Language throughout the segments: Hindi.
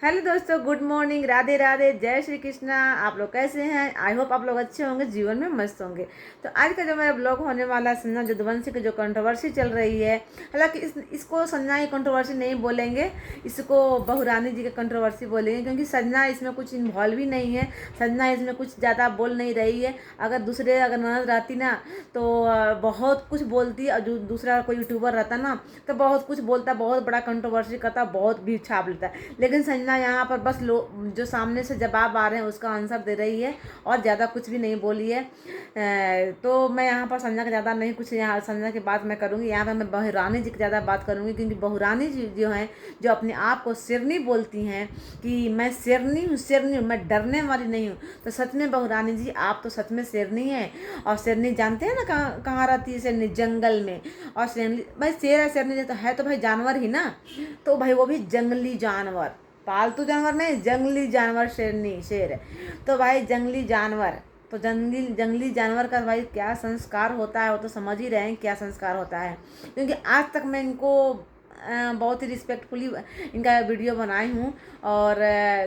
हेलो दोस्तों, गुड मॉर्निंग, राधे राधे, जय श्री कृष्णा। आप लोग कैसे हैं? आई होप आप लोग अच्छे होंगे, जीवन में मस्त होंगे। तो आज का जो मेरा ब्लॉग होने वाला है संजना जदुवंशी की जो कंट्रोवर्सी चल रही है, हालांकि इसको संजना की कंट्रोवर्सी नहीं बोलेंगे, इसको बहुरानी जी की कंट्रोवर्सी बोलेंगे, क्योंकि संजना इसमें कुछ इन्वॉल्व ही नहीं है। संजना इसमें कुछ ज़्यादा बोल नहीं रही है। अगर ननद रहती ना तो बहुत कुछ बोलती, और जो दूसरा कोई यूट्यूबर रहता ना तो बहुत कुछ बोलता, बहुत बड़ा कंट्रोवर्सी करता, बहुत भी छाप लेता। लेकिन संजना यहाँ पर बस जो सामने से जवाब आ रहे हैं उसका आंसर दे रही है, और ज़्यादा कुछ भी नहीं बोली है। तो मैं यहाँ पर संजना का ज़्यादा नहीं कुछ, यहाँ संजना की बात मैं करूँगी। यहाँ पर मैं बहुरानी जी की ज़्यादा बात करूँगी, क्योंकि बहुरानी जी जो हैं, जो अपने आप को शेरनी बोलती हैं कि मैं शेरनी हूँ, शेरनी हूँ, मैं डरने वाली नहीं हूँ। तो सच में बहुरानी जी आप तो सच में शेरनी है। और शेरनी जानते हैं ना कहाँ कहाँ रहती है शेरनी? जंगल में। और शेरनी भाई शेर है, शेरनी तो भाई जानवर ही ना। तो भाई वो भी जंगली जानवर, पालतू जानवर नहीं, जंगली जानवर। शेरनी शेर है तो भाई जंगली जानवर। तो जंगली जानवर का भाई क्या संस्कार होता है वो तो समझ ही रहे हैं क्या संस्कार होता है। क्योंकि आज तक मैं इनको बहुत ही रिस्पेक्टफुली इनका वीडियो बनाई हूँ। और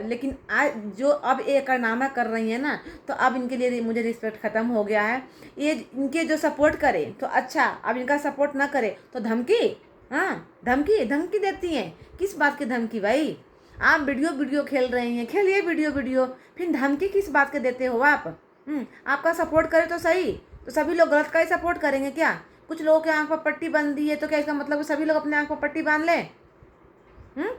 लेकिन आज जो अब ये कारनामा कर रही है ना, तो अब इनके लिए मुझे रिस्पेक्ट ख़त्म हो गया है। ये इनके जो सपोर्ट करे तो अच्छा, अब इनका सपोर्ट ना करे तो धमकी। हाँ, धमकी धमकी देती हैं। किस बात की धमकी भाई? आप वीडियो खेल रहे हैं, खेलिए वीडियो, फिर धमकी किस बात के देते हो आप? आपका सपोर्ट करे तो सही, तो सभी लोग गलत का ही सपोर्ट करेंगे क्या? कुछ लोगों के आंख पर पट्टी बंधी है तो क्या इसका मतलब सभी लोग अपने आंख पर पट्टी बांध लें? हम्म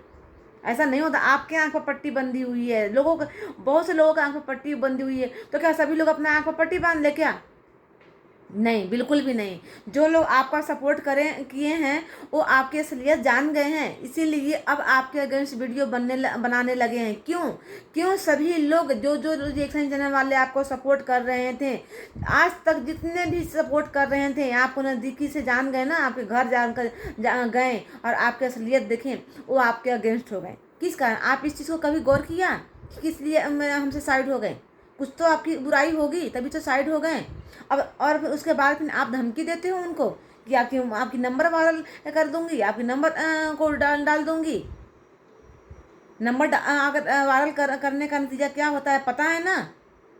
ऐसा नहीं होता। आपके आंख पर पट्टी बंधी हुई है, बहुत से लोगों के आंख पर पट्टी बंधी हुई है, तो क्या सभी लोग अपने आंख पर पट्टी बांध ले क्या? नहीं, बिल्कुल भी नहीं। जो लोग आपका सपोर्ट करें किए हैं वो आपकी असलियत जान गए हैं, इसीलिए अब आपके अगेंस्ट वीडियो बनाने लगे हैं। क्यों सभी लोग जो जो रिएक्शन चैनल वाले आपको सपोर्ट कर रहे थे, आज तक जितने भी सपोर्ट कर रहे थे, आपको नज़दीकी से जान गए ना, आपके घर गए और आपकी असलियत देखें, वो आपके अगेंस्ट हो गए। किस कारण? आप इस चीज़ को कभी गौर किया कि किस लिए हमसे साइड हो गए? कुछ तो आपकी बुराई होगी तभी तो साइड हो गए। अब और फिर उसके बाद फिर आप धमकी देते हो उनको कि आपकी नंबर वायरल कर दूंगी, आपकी नंबर को डाल डाल दूंगी। नंबर अगर वायरल करने का नतीजा क्या होता है पता है ना?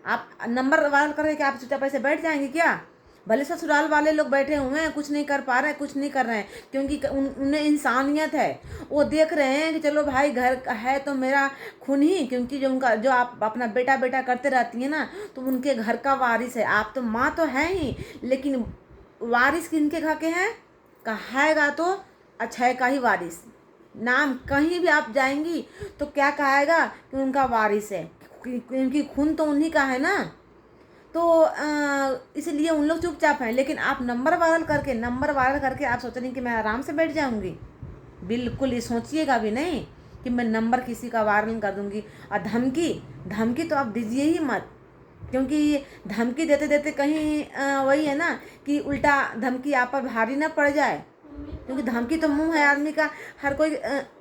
आप नंबर वायरल करके क्या आप चुपचाप ऐसे बैठ जाएंगे क्या? भले ससुराल वाले लोग बैठे हुए हैं, कुछ नहीं कर पा रहे हैं, कुछ नहीं कर रहे हैं, क्योंकि उन्हें इंसानियत है। वो देख रहे हैं कि चलो भाई घर है तो मेरा खून ही, क्योंकि जो उनका जो आप अपना बेटा बेटा करते रहती है ना, तो उनके घर का वारिस है। आप तो माँ तो है ही, लेकिन वारिस किनके घर के हैं? कहाएगा तो अक्षय का ही वारिस। नाम कहीं भी आप जाएंगी तो क्या कहेगा कि उनका वारिस है, क्योंकि खून तो उन्हीं का है ना। तो इसलिए उन लोग चुपचाप हैं। लेकिन आप नंबर वायरल करके आप सोच रही हैं कि मैं आराम से बैठ जाऊंगी? बिल्कुल ये सोचिएगा भी नहीं कि मैं नंबर किसी का वायरल कर दूंगी। और धमकी धमकी तो आप दीजिए ही मत, क्योंकि धमकी देते देते कहीं वही है ना कि उल्टा धमकी आप पर भारी ना पड़ जाए। क्योंकि धमकी तो मुंह है आदमी का, हर कोई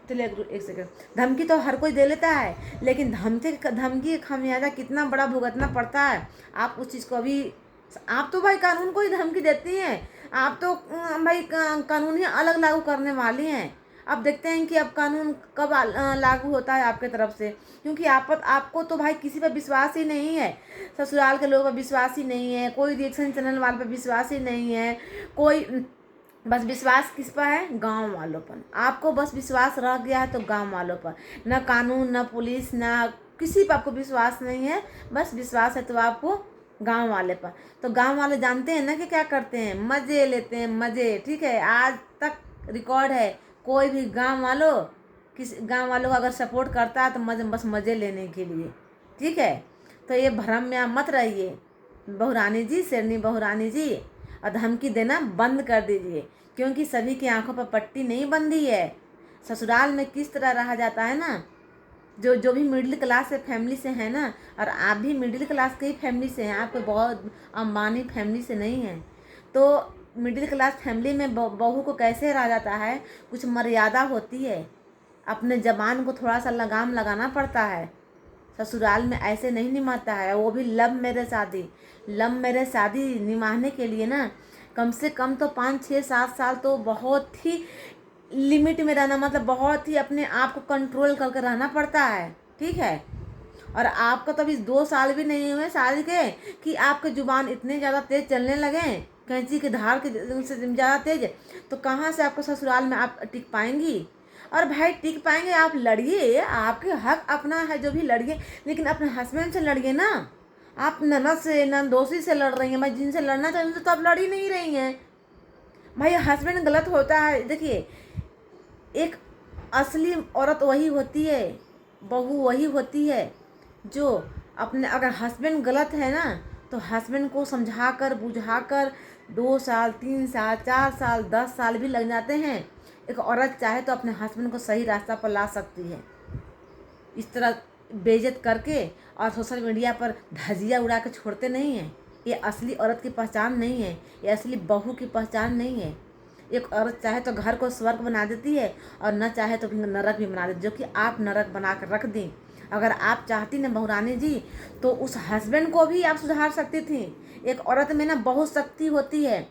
चलिए एक सेकंड, धमकी तो हर कोई दे लेता है, लेकिन धमकी खमियाजा कितना बड़ा भुगतना पड़ता है। आप उस चीज़ को अभी, आप तो भाई कानून को ही धमकी देती हैं। आप तो भाई कानून ही अलग लागू करने वाली हैं। अब देखते हैं कि अब कानून कब लागू होता है आपके तरफ से, क्योंकि आपको तो भाई किसी पर विश्वास ही नहीं है। ससुराल के लोगों पर विश्वास ही नहीं है, कोई रिएक्शन चैनल वाले पर विश्वास ही नहीं है, कोई बस विश्वास किस पर है? गांव वालों पर। आपको बस विश्वास रह गया है तो गांव वालों पर, न कानून न पुलिस न किसी पर आपको विश्वास नहीं है। बस विश्वास है तो आपको गांव वाले पर। तो गांव वाले जानते हैं ना कि क्या करते हैं, मज़े लेते हैं, मज़े। ठीक है, आज तक रिकॉर्ड है, कोई भी गांव वालों का अगर सपोर्ट करता है तो बस मज़े लेने के लिए। ठीक है, तो ये भ्रम में आप मत रहिए। बहुरानी जी, शेरनी बहुरानी जी, और धमकी देना बंद कर दीजिए, क्योंकि सभी की आंखों पर पट्टी नहीं बंधी है। ससुराल में किस तरह रहा जाता है ना, जो जो भी मिडिल क्लास से फैमिली से है ना, और आप भी मिडिल क्लास की फैमिली से हैं, आपको बहुत अंबानी फैमिली से नहीं है। तो मिडिल क्लास फैमिली में बहू को कैसे रहा जाता है? कुछ मर्यादा होती है, अपने जबान को थोड़ा सा लगाम लगाना पड़ता है। ससुराल में ऐसे नहीं निभाता है, वो भी लव मैरिज शादी निभाने के लिए ना कम से कम तो 5 6 7 साल तो बहुत ही लिमिट में रहना, मतलब बहुत ही अपने आप को कंट्रोल करके रहना पड़ता है, ठीक है। और आपका तो अभी 2 साल भी नहीं हुए शादी के कि आपके जुबान इतने ज़्यादा तेज चलने लगे, कैंची के धार के से ज़्यादा तेज, तो कहाँ से आपको ससुराल में आप टिक पाएंगी। और भाई टिक पाएंगे, आप लड़िए, आपके हक अपना है जो भी लड़िए, लेकिन अपने हस्बैंड से लड़िए ना। आप ननद से नंदोसी से लड़ रही हैं, भाई जिनसे लड़ना चाहिए उनसे तो आप लड़ ही नहीं रही हैं। भाई हस्बैंड गलत होता है, देखिए एक असली औरत वही होती है, बहू वही होती है जो अपने, अगर हस्बैंड गलत है ना तो हस्बैंड को समझा कर बुझा कर 2 साल 3 साल 4 साल 10 साल भी लग जाते हैं। एक औरत चाहे तो अपने हस्बैंड को सही रास्ता पर ला सकती है। इस तरह बेइज्जत करके और सोशल मीडिया पर धजिया उड़ा के छोड़ते नहीं हैं। ये असली औरत की पहचान नहीं है, ये असली बहू की पहचान नहीं है। एक औरत चाहे तो घर को स्वर्ग बना देती है और न चाहे तो नरक भी बना देती, जो कि आप नरक बना कर रख दी। अगर आप चाहती ना बहुरानी जी तो उस हस्बैंड को भी आप सुधार सकती थी। एक औरत में ना बहुत शक्ति होती है,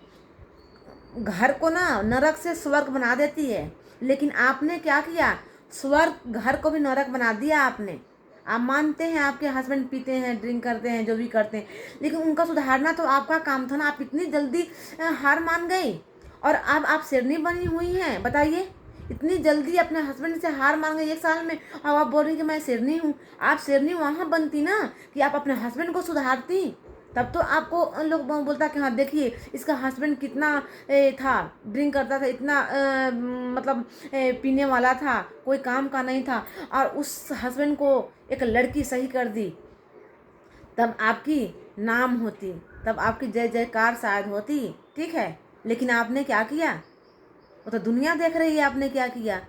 घर को ना नरक से स्वर्ग बना देती है। लेकिन आपने क्या किया, स्वर्ग घर को भी नरक बना दिया आपने। आप मानते हैं आपके हस्बैंड पीते हैं, ड्रिंक करते हैं, जो भी करते हैं, लेकिन उनका सुधारना तो आपका काम था ना। आप इतनी जल्दी हार मान गई और अब आप शेरनी बनी हुई हैं, बताइए। इतनी जल्दी अपने हस्बैंड से हार मान गई 1 साल में, और आप बोल रही कि मैं शेरनी हूँ। आप शेरनी वहाँ बनती ना कि आप अपने हस्बैंड को सुधारती, तब तो आपको लोग बोलता कि हाँ देखिए इसका हस्बैंड कितना था, ड्रिंक करता था, इतना मतलब पीने वाला था, कोई काम का नहीं था, और उस हस्बैंड को एक लड़की सही कर दी, तब आपकी नाम होती, तब आपकी जय जयकार शायद होती, ठीक है। लेकिन आपने क्या किया, वो तो दुनिया देख रही है आपने क्या किया।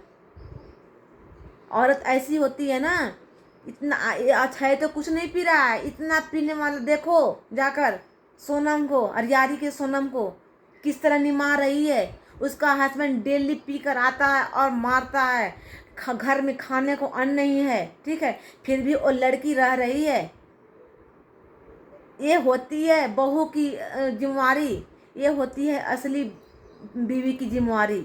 औरत ऐसी होती है ना, इतना अच्छा है तो कुछ नहीं पी रहा है, इतना पीने वाला देखो जाकर सोनम को, अरियारी के सोनम को किस तरह निमा रही है। उसका हस्बैंड डेली पी कर आता है और मारता है, घर में खाने को अन्न नहीं है, ठीक है, फिर भी वो लड़की रह रही है। ये होती है बहू की जिम्मेवारी, ये होती है असली बीवी की जिम्मेवारी,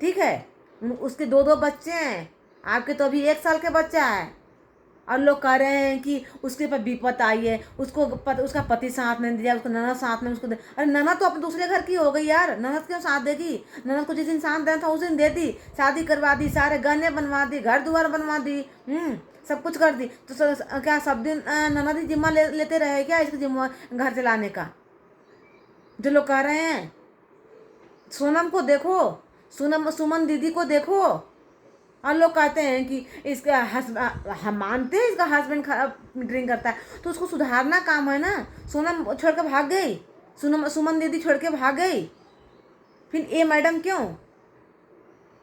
ठीक है। उसके 2 2 बच्चे हैं, आपके तो अभी 1 साल के बच्चा है, और लोग कह रहे हैं कि उसके ऊपर विपत आई है, उसको उसका पति साथ नहीं दिया, उसको ननद साथ में उसको दे। अरे ननद तो अपने दूसरे घर की हो गई यार, ननद क्यों साथ देगी। ननद को जिस दिन साथ देना था उस दिन दे दी, शादी करवा दी, सारे गहने बनवा दी, घर द्वार बनवा दी, सब कुछ कर दी। तो क्या सब दिन ननद ही जिम्मा लेते रहे क्या इसका जिम्मा घर चलाने का। जो लोग कह रहे हैं, सोनम को देखो, सुमन दीदी को देखो, और लोग कहते हैं कि इसका हम मानते हैं इसका हस्बैंड ड्रिंक करता है, तो उसको सुधारना काम है ना। सोनम छोड़ के भाग गई, सुमन दीदी छोड़ के भाग गई, फिर ये मैडम क्यों,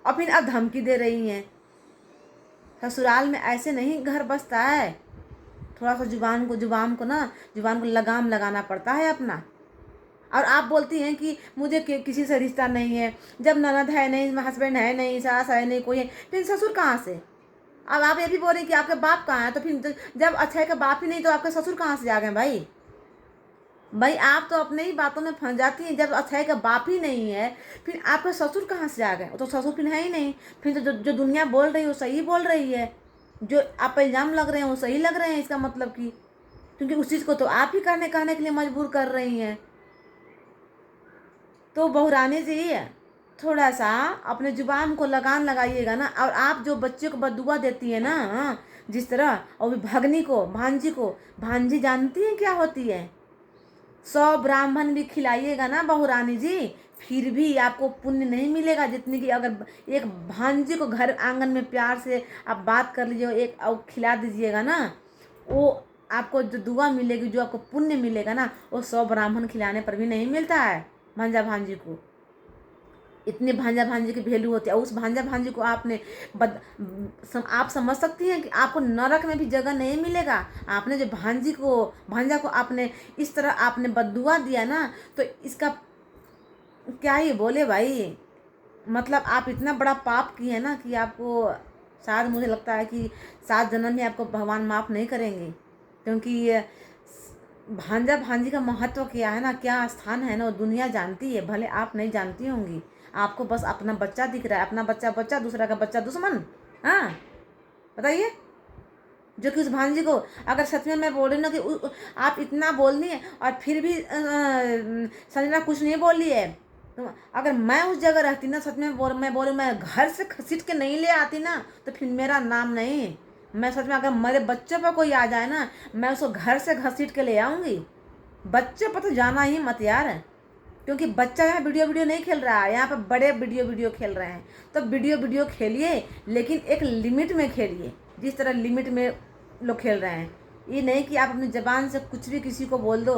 और फिर अब धमकी दे रही हैं। ससुराल में ऐसे नहीं घर बसता है, थोड़ा सा जुबान को लगाम लगाना पड़ता है अपना। और आप बोलती हैं कि मुझे किसी से रिश्ता नहीं है, जब ननद है नहीं, हस्बैंड है नहीं, सास है नहीं, कोई है, फिर ससुर कहाँ से। अब आप ये भी बोल रही कि आपके बाप कहाँ हैं, तो फिर जब अच्छाई का बाप ही नहीं तो आपके ससुर कहाँ से आ गए भाई। भाई आप तो अपने ही बातों में फंस जाती हैं, जब अच्छाई का बाप ही नहीं है फिर आपके ससुर कहाँ से आ गए। वो तो ससुर फिर है ही नहीं, फिर तो जो दुनिया बोल रही है वो सही बोल रही है, जो आप इल्ज़ाम लग रहे हैं वो सही लग रहे हैं, इसका मतलब कि क्योंकि उस चीज़ को तो आप ही कहने के लिए मजबूर कर रही हैं। तो बहुरानी जी थोड़ा सा अपने जुबान को लगाम लगाइएगा ना। और आप जो बच्चे को बदुआ देती है ना, जिस तरह, और भी भगनी को, भांजी जानती हैं क्या होती है। 100 ब्राह्मण भी खिलाइएगा ना बहुरानी जी, फिर भी आपको पुण्य नहीं मिलेगा जितनी कि अगर एक भांजी को घर आंगन में प्यार से आप बात कर लीजिए, एक और खिला दीजिएगा ना, वो आपको जो दुआ मिलेगी, जो आपको पुण्य मिलेगा ना, वो 100 ब्राह्मण खिलाने पर भी नहीं मिलता है। भांजा भांजी को इतने भांजा भांजी की वैल्यू होती है, उस भांजा भांजी को आपने आप समझ सकती हैं कि आपको नरक में भी जगह नहीं मिलेगा। आपने जो भांजा को आपने इस तरह आपने बद्दुआ दिया ना, तो इसका क्या ही बोले भाई। मतलब आप इतना बड़ा पाप किए हैं ना कि आपको शायद, मुझे लगता है कि 7 जन्म में आपको भगवान माफ़ नहीं करेंगे। क्योंकि भांजा भांजी का महत्व क्या है ना, क्या स्थान है ना, वो दुनिया जानती है, भले आप नहीं जानती होंगी। आपको बस अपना बच्चा दिख रहा है, अपना बच्चा बच्चा, दूसरा का बच्चा दुश्मन। हाँ बताइए। जो कि उस भांजी को, अगर सच में मैं बोल रही हूँ ना कि आप इतना बोल दिए और फिर भी संजना कुछ नहीं बोली है, तो अगर मैं उस जगह रहती ना, सच में मैं बोल मैं घर से घसीट के नहीं ले आती ना, तो फिर मेरा नाम नहीं। मैं सच में अगर मेरे बच्चों पर कोई आ जाए ना, मैं उसको घर से घसीट के ले आऊँगी। बच्चों पर तो जाना ही मत यार, क्योंकि बच्चा यहाँ वीडियो नहीं खेल रहा है, यहाँ पर बड़े वीडियो खेल रहे हैं। तो वीडियो खेलिए, लेकिन एक लिमिट में खेलिए, जिस तरह लिमिट में लोग खेल रहे हैं। ये नहीं कि आप अपनी ज़बान से कुछ भी किसी को बोल दो।